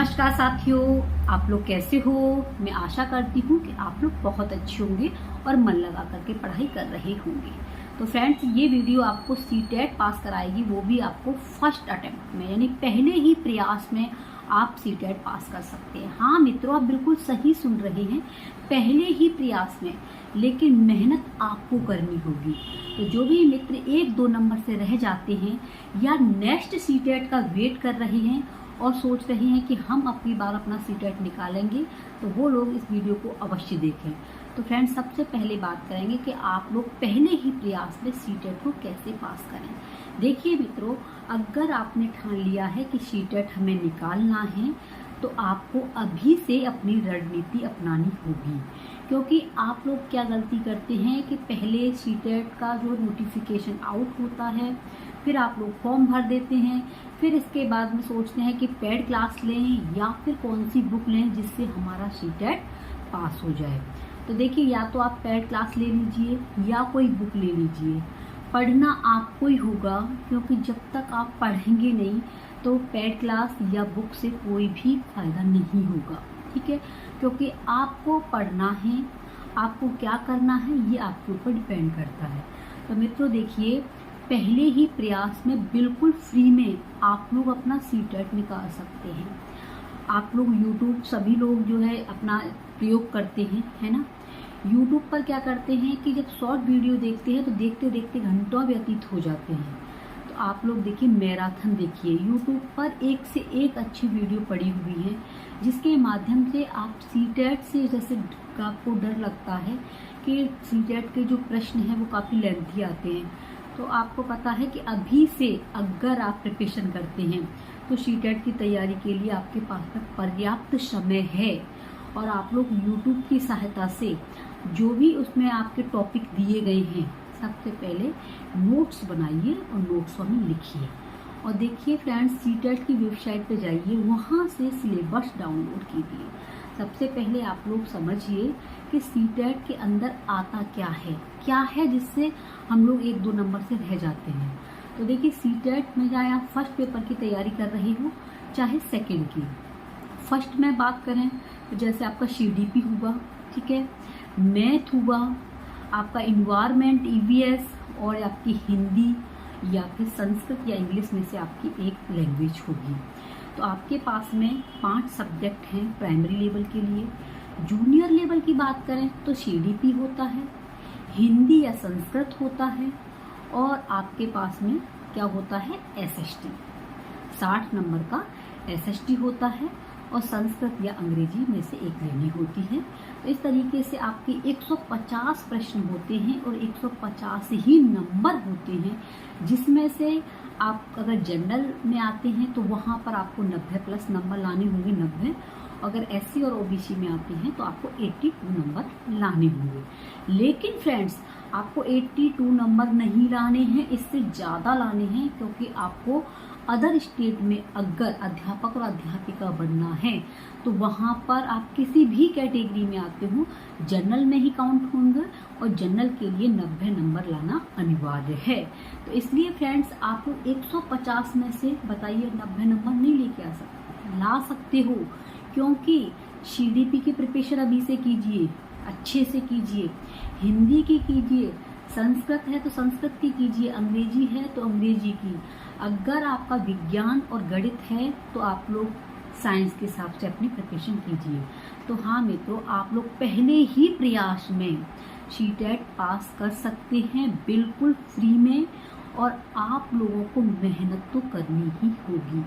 नमस्कार साथियों, आप लोग कैसे हो। मैं आशा करती हूँ कि आप लोग बहुत अच्छे होंगे और मन लगा करके पढ़ाई कर रहे होंगे। तो फ्रेंड्स, ये वीडियो आपको सीटेट पास कराएगी, वो भी आपको फर्स्ट अटेम्प्ट में, यानी पहले ही प्रयास में आप सीटेट पास कर सकते हैं। हाँ मित्रों, आप बिल्कुल सही सुन रहे हैं, पहले ही प्रयास में, लेकिन मेहनत आपको करनी होगी। तो जो भी मित्र 1-2 नंबर से रह जाते हैं या नेक्स्ट सीटेट का वेट कर रहे हैं और सोच रहे हैं कि हम अपनी बार अपना सीटेट निकालेंगे, तो वो लोग इस वीडियो को अवश्य देखें। तो फ्रेंड्स, सबसे पहले बात करेंगे कि आप लोग पहले ही प्रयास में सीटेट को कैसे पास करें। देखिए मित्रों, अगर आपने ठान लिया है कि सीटेट हमें निकालना है, तो आपको अभी से अपनी रणनीति अपनानी होगी। क्योंकि आप लोग क्या गलती करते हैं कि पहले सीटेट का जो नोटिफिकेशन आउट होता है, फिर आप लोग फॉर्म भर देते हैं, फिर इसके बाद में सोचते हैं कि पेड क्लास लें या फिर कौन सी बुक लें जिससे हमारा सीटेट पास हो जाए। तो देखिए, या तो आप पेड क्लास ले लीजिए या कोई बुक ले लीजिए। पढ़ना आपको ही होगा, क्योंकि जब तक आप पढ़ेंगे नहीं तो पेड क्लास या बुक से कोई भी फायदा नहीं होगा। ठीक है, क्योंकि आपको पढ़ना है, आपको क्या करना है ये आपके ऊपर डिपेंड करता है। तो मित्रों देखिए, पहले ही प्रयास में बिल्कुल फ्री में आप लोग अपना सीटेट निकाल सकते हैं। आप लोग यूट्यूब, सभी लोग जो है अपना प्रयोग करते हैं, है ना। यूट्यूब पर क्या करते हैं कि जब शॉर्ट वीडियो देखते हैं तो देखते देखते घंटों व्यतीत हो जाते हैं। तो आप लोग देखिए, मैराथन देखिए, यूट्यूब पर एक से एक अच्छी वीडियो पड़ी हुई है, जिसके माध्यम से आप सीटेट से, जैसे आपको डर लगता है कि सीटेट के जो प्रश्न हैं वो काफ़ी लेंथी आते हैं, तो आपको पता है कि अभी से अगर आप प्रिपरेशन करते हैं तो सीटेट की तैयारी के लिए आपके पास में पर्याप्त समय है। और आप लोग यूट्यूब की सहायता से जो भी उसमें आपके टॉपिक दिए गए हैं, सबसे पहले नोट्स बनाइए और नोट्सों में लिखिए। और देखिए फ्रेंड्स, सीटेट की वेबसाइट पे जाइए, वहाँ से सिलेबस डाउनलोड कीजिए। सबसे पहले आप लोग समझिए कि सीटेट के अंदर आता क्या है जिससे हम लोग 1-2 नंबर से रह जाते हैं। तो देखिए, सीटेट में चाहे आप फर्स्ट पेपर की तैयारी कर रहे हो चाहे सेकंड की, फर्स्ट में बात करें तो जैसे आपका सीडीपी हुआ, ठीक है, मैथ हुआ, आपका इन्वायरमेंट ईवीएस, और आपकी हिंदी या फिर संस्कृत या इंग्लिश में से आपकी एक लैंग्वेज होगी। तो आपके पास में 5 सब्जेक्ट हैं प्राइमरी लेवल के लिए। जूनियर लेवल की बात करें तो सीडीपी होता है, हिंदी या संस्कृत होता है, और आपके पास में क्या होता है, एसएसटी, 60 नंबर का एसएसटी होता है, और संस्कृत या अंग्रेजी में से एक लेनी होती है। तो इस तरीके से आपके 150 प्रश्न होते हैं और 150 ही नंबर होते हैं, जिसमें से आप अगर जनरल में आते हैं तो वहाँ पर आपको 90+ नंबर लाने होंगे, 90। अगर एससी और ओबीसी में आते हैं तो आपको 82 नंबर लाने होंगे। लेकिन फ्रेंड्स, आपको 82 नंबर नहीं लाने हैं, इससे ज़्यादा लाने हैं, क्योंकि आपको अदर स्टेट में अगर अध्यापक और अध्यापिका बनना है तो वहाँ पर आप किसी भी कैटेगरी में आते हो, जनरल में ही काउंट होंगे, और जनरल के लिए 90 नंबर लाना अनिवार्य है। तो इसलिए फ्रेंड्स, आप लोग 150 में से बताइए 90 नंबर नहीं लेके आ सकते, ला सकते हो, क्योंकि सीडीपी की प्रिपरेशन अभी से कीजिए, अच्छे से कीजिए, हिंदी की कीजिए, संस्कृत है तो संस्कृत की कीजिए, अंग्रेजी है तो अंग्रेजी की, अगर आपका विज्ञान और गणित है तो आप लोग साइंस के हिसाब से अपनी प्रिपरेशन कीजिए। तो हाँ मित्रों, आप लोग पहले ही प्रयास में सीटेट पास कर सकते हैं बिल्कुल फ्री में, और आप लोगों को मेहनत तो करनी ही होगी।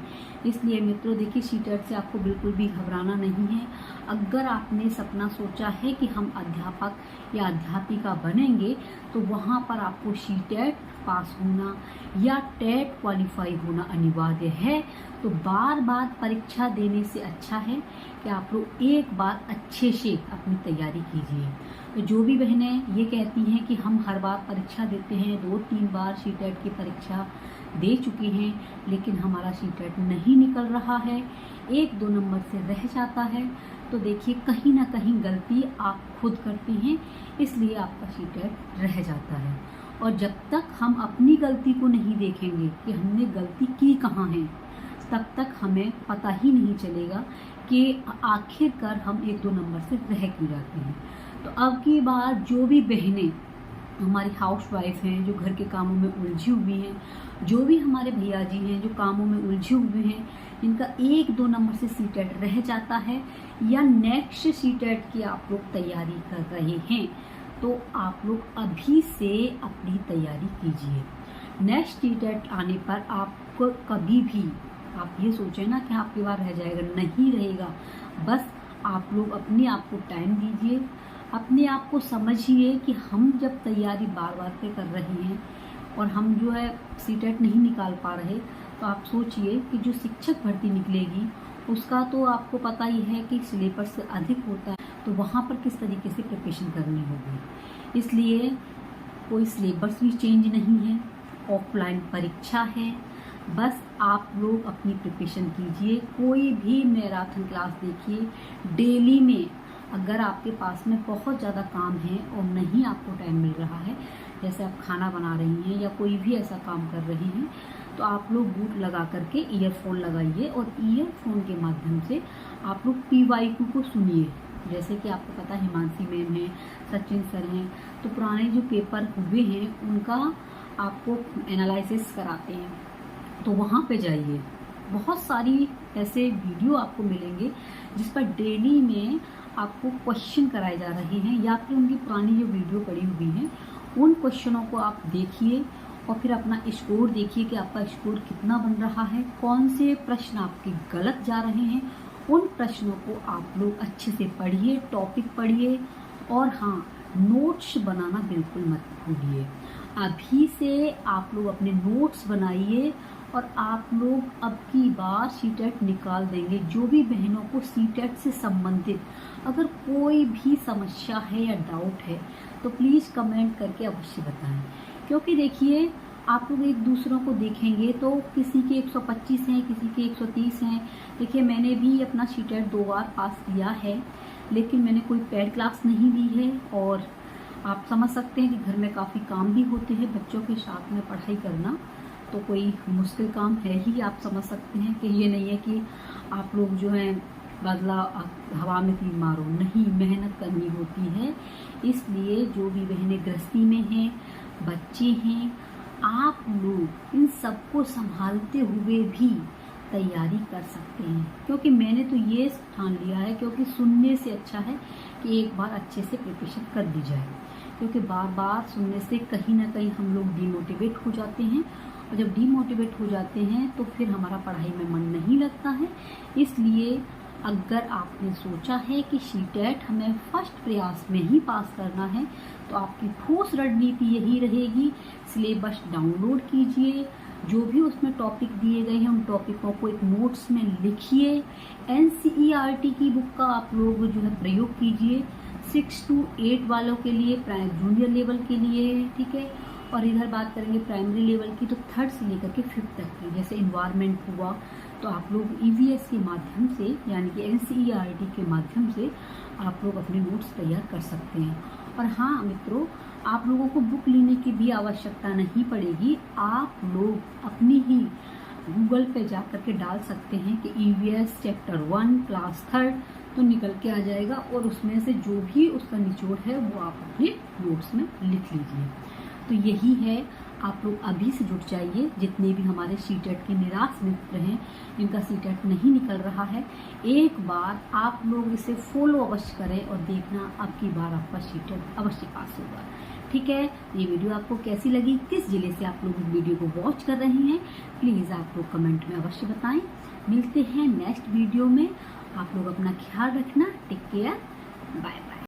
इसलिए मित्रों देखिए, सीटेट से आपको बिल्कुल भी घबराना नहीं है। अगर आपने सपना सोचा है कि हम अध्यापक या अध्यापिका बनेंगे, तो वहाँ पर आपको सीटेट पास होना या टेट क्वालिफाई होना अनिवार्य है। तो बार बार परीक्षा देने से अच्छा है कि आप लोग एक बार अच्छे से अपनी तैयारी कीजिए। तो जो भी बहनें ये कहती हैं कि हम हर बार परीक्षा देते हैं, 2-3 बार सीटेट की परीक्षा दे चुके हैं, लेकिन हमारा सीटेट नहीं निकल रहा है, 1-2 नंबर से रह जाता है, तो देखिए कहीं ना कहीं गलती आप खुद करते हैं, इसलिए आपका सीटेट रह जाता है। और जब तक हम अपनी गलती को नहीं देखेंगे कि हमने गलती की कहाँ है, तब तक हमें पता ही नहीं चलेगा कि आखिरकार हम 1-2 नंबर से रह क्यों जाते हैं। तो अब की बार जो भी बहनें हमारी हाउसवाइफ हैं, जो घर के कामों में उलझी हुई हैं, जो भी हमारे भैया जी हैं जो कामों में उलझे हुए हैं, इनका 1-2 नंबर से सीटेट रह जाता है या नेक्स्ट सीटेट की आप लोग तैयारी कर रहे हैं, तो आप लोग अभी से अपनी तैयारी कीजिए। नेक्स्ट सीटेट आने पर आपको कभी भी आप ये सोचें ना कि आपकी बार रह जाएगा, नहीं रहेगा। बस आप लोग अपने आप को टाइम दीजिए, अपने आप को समझिए कि हम जब तैयारी बार बार पे कर रहे हैं और हम जो है सीटेट नहीं निकाल पा रहे, तो आप सोचिए कि जो शिक्षक भर्ती निकलेगी उसका तो आपको पता ही है कि सिलेबस से अधिक होता है, तो वहाँ पर किस तरीके से प्रिपरेशन करनी होगी। इसलिए कोई सिलेबस भी चेंज नहीं है, ऑफलाइन परीक्षा है, बस आप लोग अपनी प्रिपरेशन कीजिए। कोई भी मैराथन क्लास देखिए, डेली में अगर आपके पास में बहुत ज़्यादा काम है और नहीं आपको टाइम मिल रहा है, जैसे आप खाना बना रही हैं या कोई भी ऐसा काम कर रही हैं, तो आप लोग बूट लगा करके ईयरफोन लगाइए और ईयरफोन के माध्यम से आप लोग PYQ को सुनिए। जैसे कि आपको पता है हिमांशी मैम हैं, सचिन सर हैं, तो पुराने जो पेपर हुए हैं उनका आपको एनालिसिस कराते हैं, तो वहाँ पे जाइए। बहुत सारी ऐसे वीडियो आपको मिलेंगे जिस पर डेली में आपको क्वेश्चन कराए जा रहे हैं, या फिर उनकी पुरानी जो वीडियो पड़ी हुई हैं उन क्वेश्चनों को आप देखिए और फिर अपना स्कोर देखिए कि आपका स्कोर कितना बन रहा है, कौन से प्रश्न आपके गलत जा रहे हैं। उन प्रश्नों को आप लोग अच्छे से पढ़िए, टॉपिक पढ़िए, और हाँ, नोट्स बनाना बिल्कुल मत भूलिए। अभी से आप लोग अपने नोट्स बनाइए और आप लोग अब की बार सीटेट निकाल देंगे। जो भी बहनों को सीटेट से संबंधित अगर कोई भी समस्या है या डाउट है तो प्लीज़ कमेंट करके अवश्य बताएं, क्योंकि देखिए आप लोग एक दूसरों को देखेंगे तो किसी के 125 हैं, किसी के 130 हैं। देखिए मैंने भी अपना सीटेट 2 बार पास किया है, लेकिन मैंने कोई पेड क्लास नहीं ली है, और आप समझ सकते हैं कि घर में काफ़ी काम भी होते हैं, बच्चों के साथ में पढ़ाई करना तो कोई मुश्किल काम है ही। आप समझ सकते हैं कि ये नहीं है कि आप लोग जो है बदला हवा में तीर मारो, नहीं, मेहनत करनी होती है। इसलिए जो भी बहनें गृहस्थी में हैं, बच्चे हैं, आप लोग इन सबको संभालते हुए भी तैयारी कर सकते हैं, क्योंकि मैंने तो ये ठान लिया है, क्योंकि सुनने से अच्छा है कि एक बार अच्छे से प्रिपरेशन कर दी जाए, क्योंकि बार बार सुनने से कहीं ना कहीं हम लोग डिमोटिवेट हो जाते हैं, और जब डिमोटिवेट हो जाते हैं तो फिर हमारा पढ़ाई में मन नहीं लगता है। इसलिए अगर आपने सोचा है कि सीटेट हमें फर्स्ट प्रयास में ही पास करना है, तो आपकी ठोस रणनीति यही रहेगी, सिलेबस डाउनलोड कीजिए, जो भी उसमें टॉपिक दिए गए हैं उन टॉपिकों को एक नोट्स में लिखिए। NCERT की बुक का आप लोग जो है प्रयोग कीजिए 6 to 8 वालों के लिए, जूनियर लेवल के लिए, ठीक है। और इधर बात करेंगे प्राइमरी लेवल की, तो 3rd से लेकर के 5th तक की, जैसे इन्वायरमेंट हुआ, तो आप लोग EVS के माध्यम से यानी कि NCERT के माध्यम से आप लोग अपने नोट्स तैयार कर सकते हैं। और हाँ मित्रों, आप लोगों को बुक लेने की भी आवश्यकता नहीं पड़ेगी, आप लोग अपनी ही गूगल पे जा करके डाल सकते हैं कि EVS चैप्टर 1 क्लास 3rd, तो निकल के आ जाएगा, और उसमें से जो भी उसका निचोड़ है वो आप अपने नोट्स में लिख लीजिए। तो यही है, आप लोग अभी से जुट जाइए। जितने भी हमारे सीटेट के निराश मित्र हैं, जिनका सीटेट नहीं निकल रहा है, एक बार आप लोग इसे फॉलो अवश्य करें और देखना अब की बार आपका सीटेट अवश्य पास होगा। ठीक है, ये वीडियो आपको कैसी लगी, किस जिले से आप लोग इस वीडियो को वॉच कर रहे हैं, प्लीज़ आप लोग कमेंट में अवश्य बताएं। मिलते हैं नेक्स्ट वीडियो में, आप लोग अपना ख्याल रखना, टेक केयर, बाय बाय।